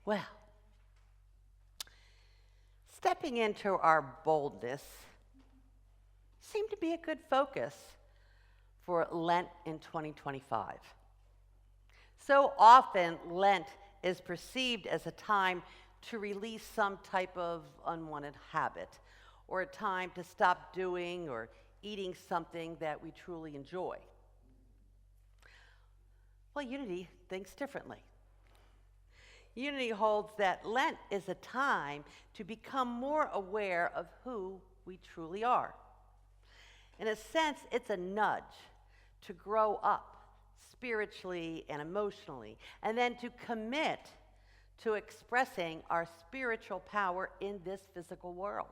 Well, stepping into our boldness seemed to be a good focus for Lent in 2025. So often, Lent is perceived as a time to release some type of unwanted habit, or a time to stop doing or eating something that we truly enjoy. Well, Unity thinks differently. Unity holds that Lent is a time to become more aware of who we truly are. In a sense, it's a nudge to grow up spiritually and emotionally, and then to commit to expressing our spiritual power in this physical world.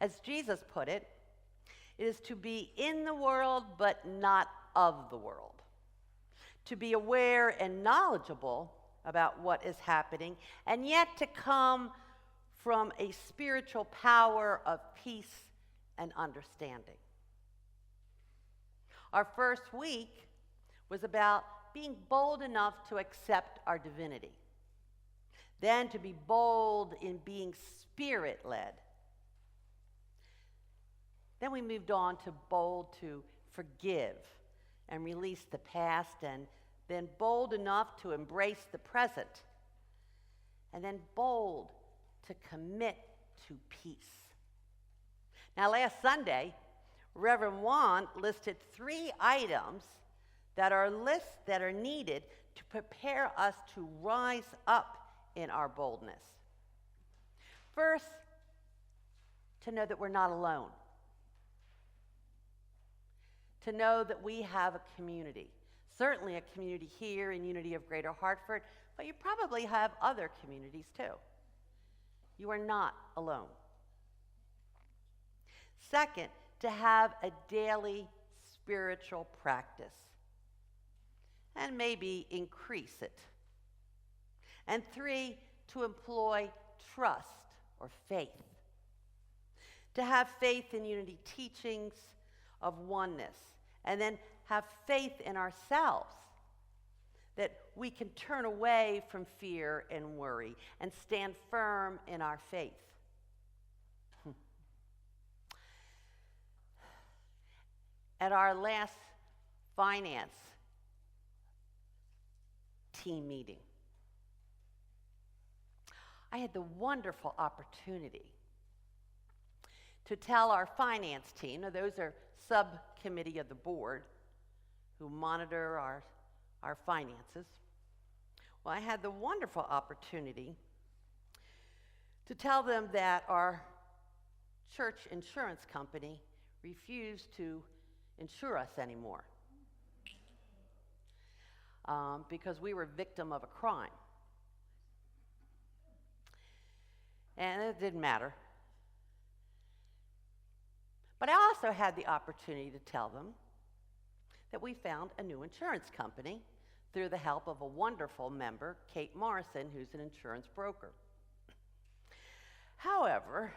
As Jesus put it, it is to be in the world but not of the world. To be aware and knowledgeable about what is happening, and yet to come from a spiritual power of peace and understanding. Our first week was about being bold enough to accept our divinity. Then to be bold in being spirit-led. Then we moved on to bold to forgive and release the past, and then bold enough to embrace the present, and then bold to commit to peace. Now, last Sunday, Reverend Juan listed 3 items that are needed to prepare us to rise up in our boldness. First, to know that we're not alone. To know that we have a community. Certainly a community here in Unity of Greater Hartford, but you probably have other communities too. You are not alone. Second, to have a daily spiritual practice, and maybe increase it. And 3, to employ trust or faith. To have faith in Unity teachings of oneness, and then have faith in ourselves that we can turn away from fear and worry and stand firm in our faith. At our last finance team meeting, I had the wonderful opportunity to tell our finance team, now those are subcommittee of the board who monitor our finances. Well, I had the wonderful opportunity to tell them that our church insurance company refused to insure us anymore because we were victim of a crime. And it didn't matter. But I also had the opportunity to tell them that we found a new insurance company through the help of a wonderful member, Kate Morrison, who's an insurance broker. However,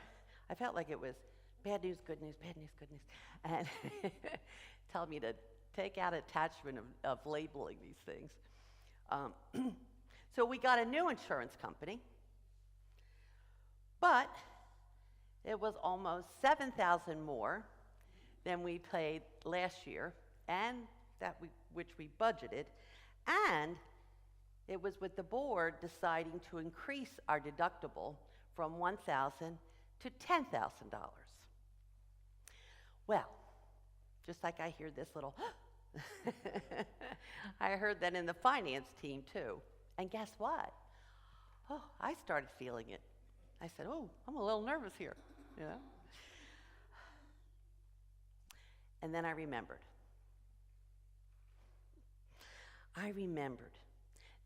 I felt like it was bad news, good news, bad news, good news, and tell me to take out attachment of labeling these things. So we got a new insurance company, but it was almost $7,000 more than we paid last year, and which we budgeted, and it was with the board deciding to increase our deductible from $1,000 to $10,000. Well, just like I hear this little, I heard that in the finance team too. And guess what? Oh, I started feeling it. I said, oh, I'm a little nervous here, you know? And then I remembered. I remembered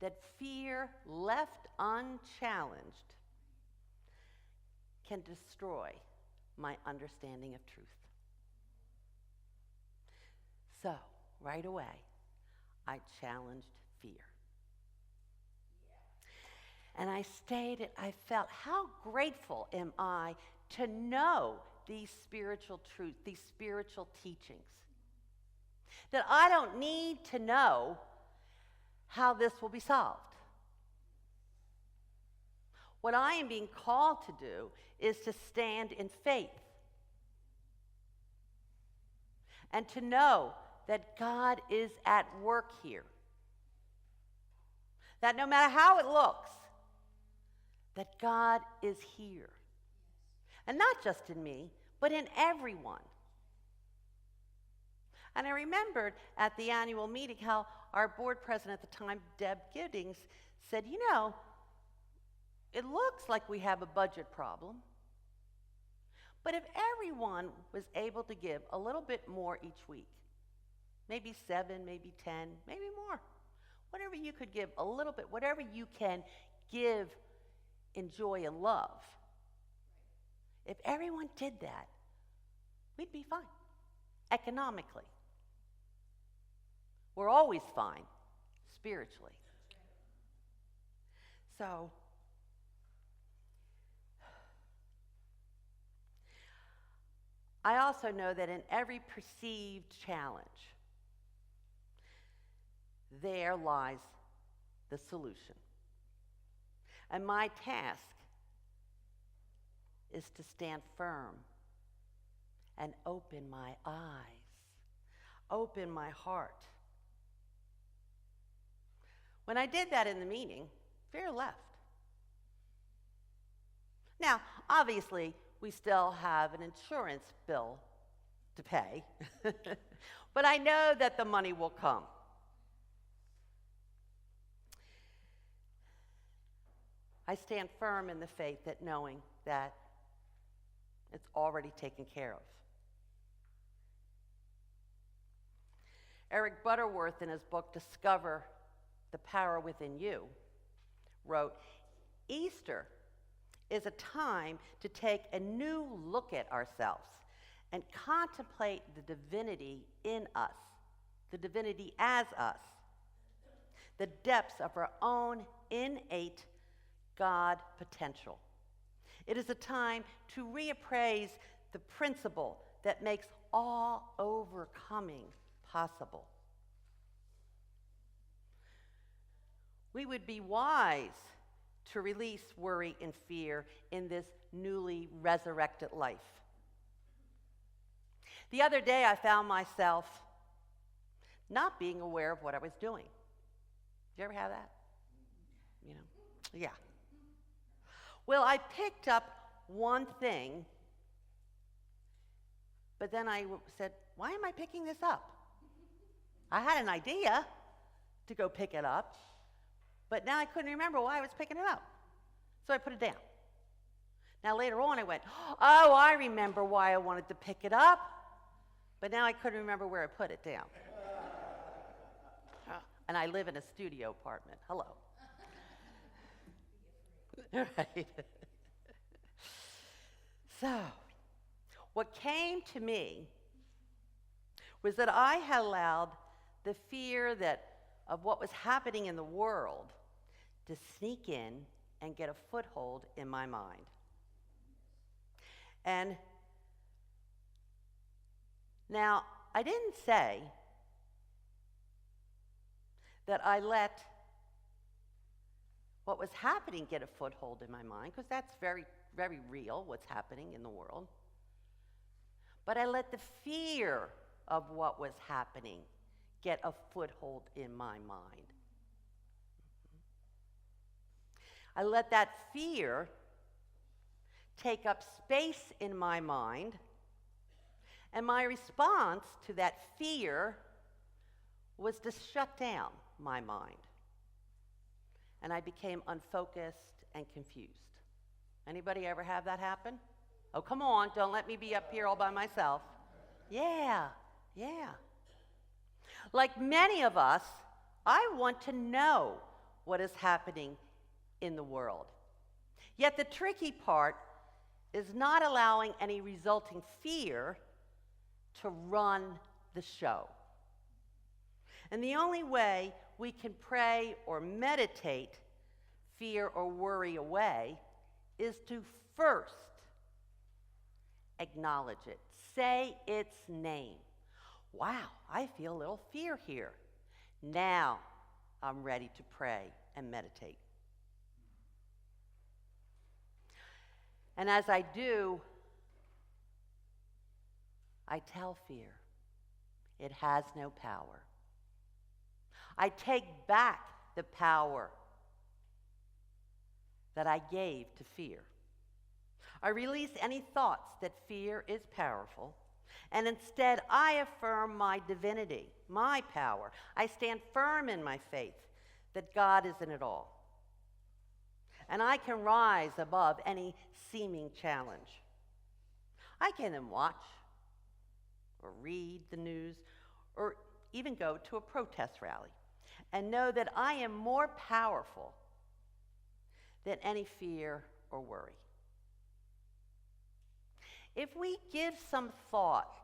that fear left unchallenged can destroy my understanding of truth. So, right away, I challenged fear. And I stated, I felt, how grateful am I to know these spiritual truths, these spiritual teachings. That I don't need to know how this will be solved. What I am being called to do is to stand in faith and to know that God is at work here. That no matter how it looks, that God is here. And not just in me, but in everyone. And I remembered at the annual meeting how our board president at the time, Deb Giddings, said, you know, it looks like we have a budget problem, but if everyone was able to give a little bit more each week, maybe 7, maybe 10, maybe more, whatever you could give a little bit, whatever you can give in joy and love, if everyone did that, we'd be fine economically. We're always fine spiritually. So, I also know that in every perceived challenge, there lies the solution. And my task is to stand firm and open my eyes, open my heart. When I did that in the meeting, fear left. Now, obviously, we still have an insurance bill to pay, but I know that the money will come. I stand firm in the faith that knowing that it's already taken care of. Eric Butterworth, in his book, Discover the Power Within You, wrote, Easter is a time to take a new look at ourselves and contemplate the divinity in us, the divinity as us, the depths of our own innate God potential. It is a time to reappraise the principle that makes all overcoming possible. We would be wise to release worry and fear in this newly resurrected life. The other day, I found myself not being aware of what I was doing. Did you ever have that? You know? Yeah. Well, I picked up one thing, but then I said, why am I picking this up? I had an idea to go pick it up, but now I couldn't remember why I was picking it up. So I put it down. Now later on I went, oh, I remember why I wanted to pick it up, but now I couldn't remember where I put it down. And I live in a studio apartment. Hello. Right. So, what came to me was that I had allowed the fear of what was happening in the world to sneak in and get a foothold in my mind. And now, I didn't say that I let what was happening get a foothold in my mind, because that's very, very real, what's happening in the world. But I let the fear of what was happening get a foothold in my mind. I let that fear take up space in my mind, and my response to that fear was to shut down my mind. And I became unfocused and confused. Anybody ever have that happen? Oh, come on, don't let me be up here all by myself. Yeah. Like many of us, I want to know what is happening in the world. Yet the tricky part is not allowing any resulting fear to run the show. And the only way we can pray or meditate fear or worry away is to first acknowledge it. Say its name. Wow, I feel a little fear here. Now I'm ready to pray and meditate. And as I do, I tell fear it has no power. I take back the power that I gave to fear. I release any thoughts that fear is powerful, and instead I affirm my divinity, my power. I stand firm in my faith that God is in it all. And I can rise above any seeming challenge. I can then watch or read the news or even go to a protest rally and know that I am more powerful than any fear or worry. If we give some thought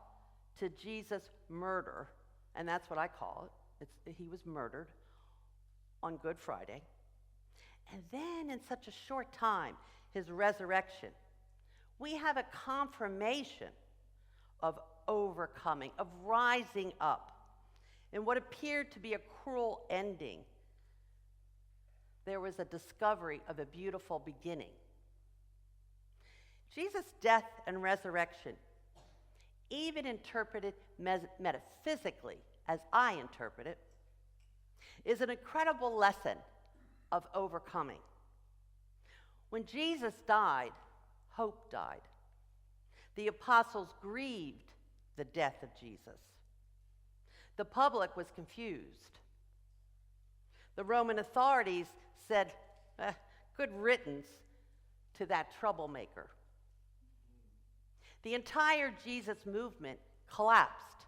to Jesus' murder, and that's what I call it, he was murdered on Good Friday, and then in such a short time, his resurrection, we have a confirmation of overcoming, of rising up. In what appeared to be a cruel ending, there was a discovery of a beautiful beginning. Jesus' death and resurrection, even interpreted metaphysically, as I interpret it, is an incredible lesson of overcoming. When Jesus died, hope died. The apostles grieved the death of Jesus. The public was confused. The Roman authorities said, good riddance to that troublemaker. The entire Jesus movement collapsed.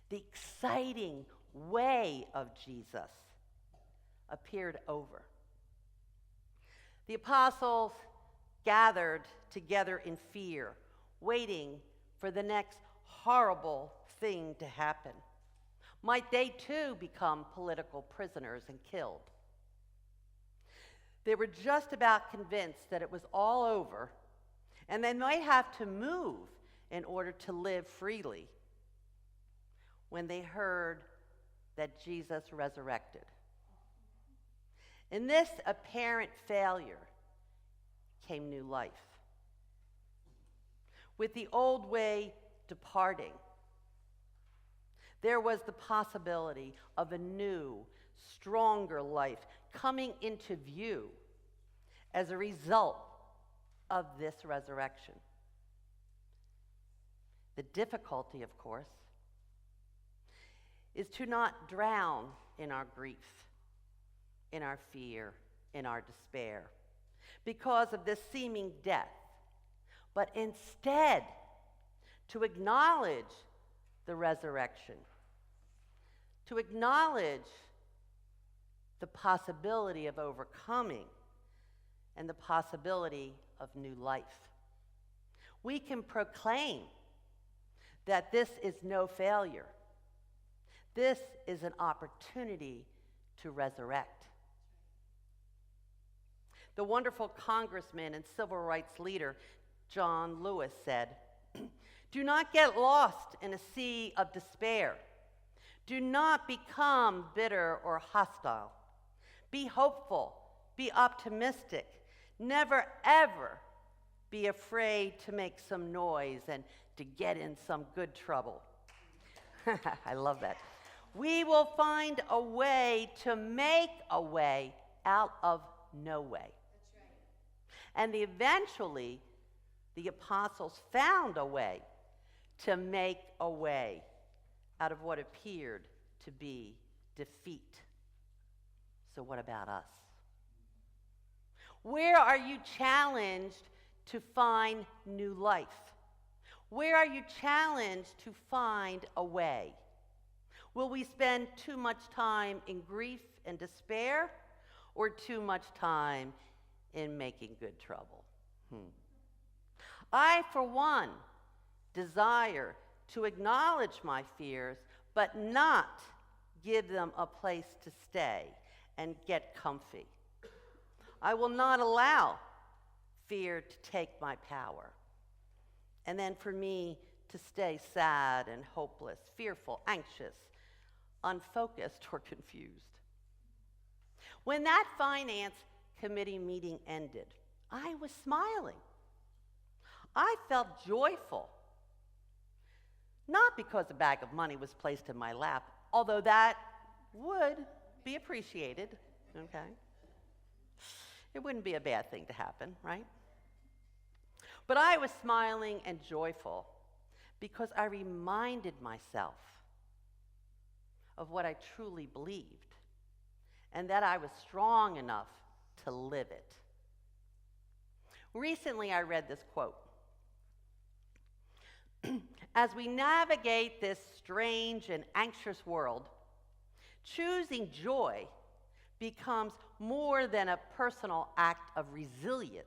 The exciting way of Jesus appeared over. The apostles gathered together in fear, waiting for the next horrible thing to happen. Might they too become political prisoners and killed? They were just about convinced that it was all over, and they might have to move in order to live freely, when they heard that Jesus resurrected. In this apparent failure came new life. With the old way departing, there was the possibility of a new, stronger life coming into view as a result of this resurrection. The difficulty, of course, is to not drown in our grief, in our fear, in our despair, because of this seeming death, but instead to acknowledge the resurrection, to acknowledge the possibility of overcoming and the possibility of new life. We can proclaim that this is no failure. This is an opportunity to resurrect. The wonderful congressman and civil rights leader, John Lewis, said, "Do not get lost in a sea of despair. Do not become bitter or hostile. Be hopeful, be optimistic. Never, ever be afraid to make some noise and to get in some good trouble." I love that. We will find a way to make a way out of no way. That's right. And eventually, the apostles found a way to make a way out of what appeared to be defeat. So what about us? Where are you challenged to find new life? Where are you challenged to find a way? Will we spend too much time in grief and despair, or too much time in making good trouble? I, for one, desire to acknowledge my fears, but not give them a place to stay and get comfy. I will not allow fear to take my power, and then for me to stay sad and hopeless, fearful, anxious, unfocused, or confused. When that finance committee meeting ended, I was smiling. I felt joyful. Not because a bag of money was placed in my lap, although that would be appreciated, okay? It wouldn't be a bad thing to happen, right? But I was smiling and joyful because I reminded myself of what I truly believed and that I was strong enough to live it. Recently, I read this quote. As we navigate this strange and anxious world, choosing joy becomes more than a personal act of resilience.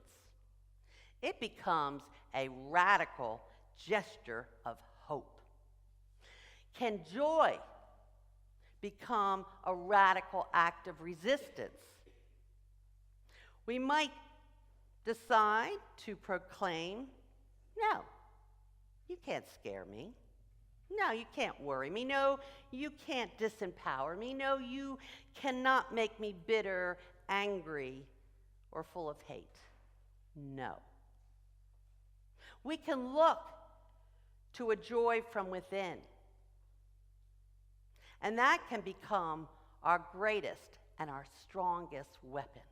It becomes a radical gesture of hope. Can joy become a radical act of resistance? We might decide to proclaim, no, you can't scare me. No, you can't worry me. No, you can't disempower me. No, you cannot make me bitter, angry, or full of hate. No. We can look to a joy from within, and that can become our greatest and our strongest weapon.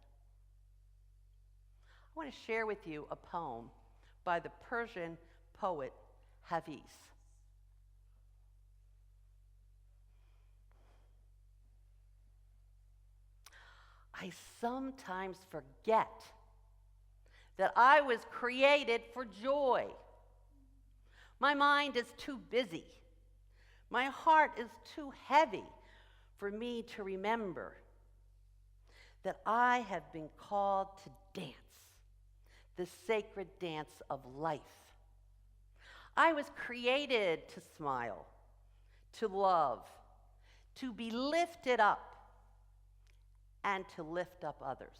I want to share with you a poem by the Persian poet Hafiz. I sometimes forget that I was created for joy. My mind is too busy. My heart is too heavy for me to remember that I have been called to dance, the sacred dance of life. I was created to smile, to love, to be lifted up, and to lift up others.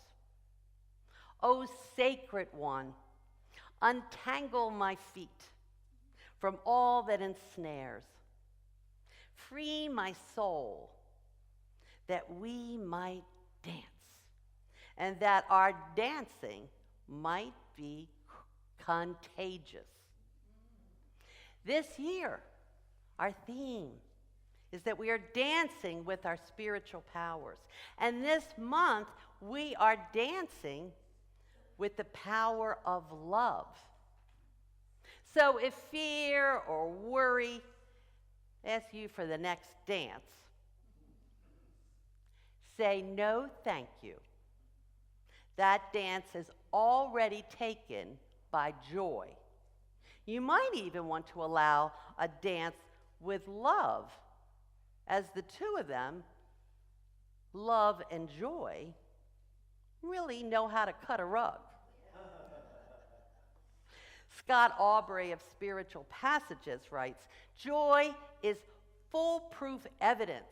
O sacred one, untangle my feet from all that ensnares. Free my soul that we might dance, and that our dancing might be contagious. This year, our theme is that we are dancing with our spiritual powers. And this month, we are dancing with the power of love. So if fear or worry ask you for the next dance, say no thank you. That dance is already taken by joy. You might even want to allow a dance with love, as the two of them, love and joy, really know how to cut a rug. Scott Aubrey of Spiritual Passages writes, joy is foolproof evidence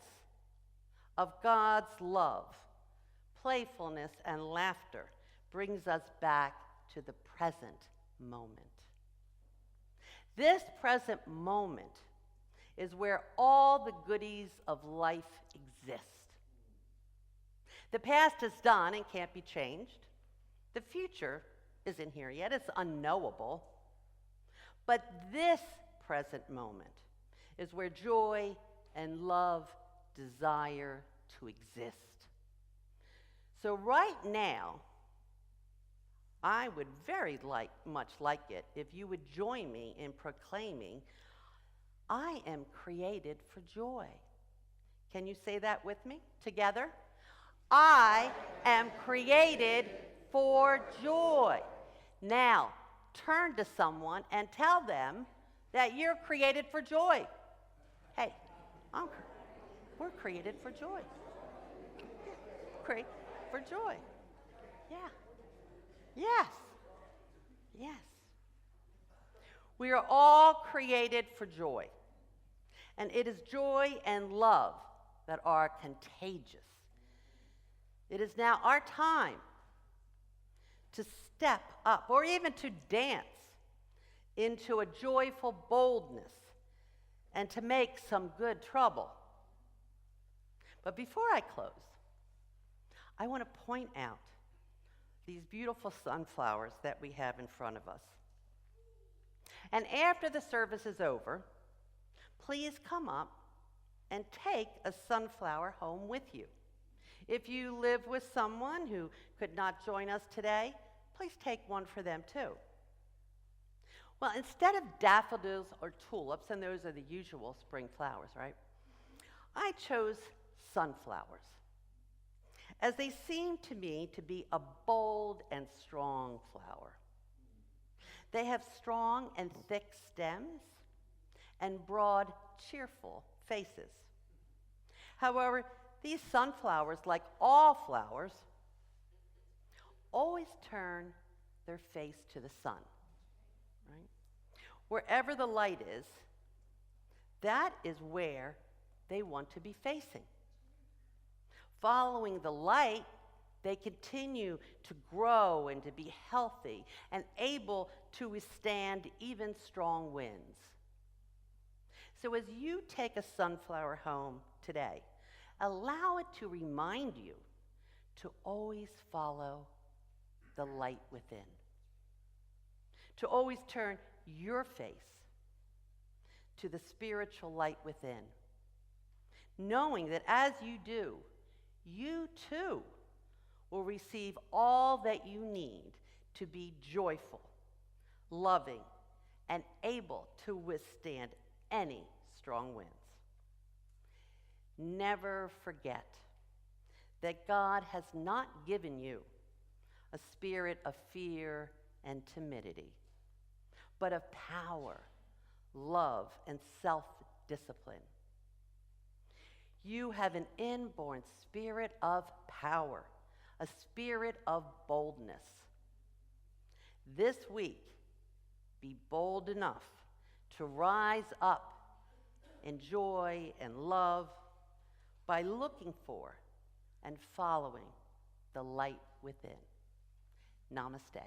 of God's love. Playfulness and laughter brings us back to the present moment. This present moment is where all the goodies of life exist. The past is done and can't be changed. The future isn't here yet. It's unknowable. But this present moment is where joy and love desire to exist. So right now, I would very much like it if you would join me in proclaiming, I am created for joy. Can you say that with me together? I am created for joy. Now, turn to someone and tell them that you're created for joy. Hey, we're created for joy. Create for joy. Yeah. Yes. Yes. We are all created for joy. And it is joy and love that are contagious. It is now our time to step up, or even to dance into a joyful boldness and to make some good trouble. But before I close, I want to point out these beautiful sunflowers that we have in front of us. And after the service is over, please come up and take a sunflower home with you. If you live with someone who could not join us today, please take one for them too. Well, instead of daffodils or tulips, and those are the usual spring flowers, right? I chose sunflowers, as they seem to me to be a bold and strong flower. They have strong and thick stems and broad, cheerful faces. However, these sunflowers, like all flowers, always turn their face to the sun, right? Wherever the light is, that is where they want to be facing. Following the light, they continue to grow and to be healthy and able to withstand even strong winds. So as you take a sunflower home today, allow it to remind you to always follow the light within, to always turn your face to the spiritual light within, knowing that as you do, you too will receive all that you need to be joyful, loving, and able to withstand any strong winds. Never forget that God has not given you a spirit of fear and timidity, but of power, love, and self-discipline. You have an inborn spirit of power, a spirit of boldness. This week, be bold enough to rise up in joy and love by looking for and following the light within. Namaste.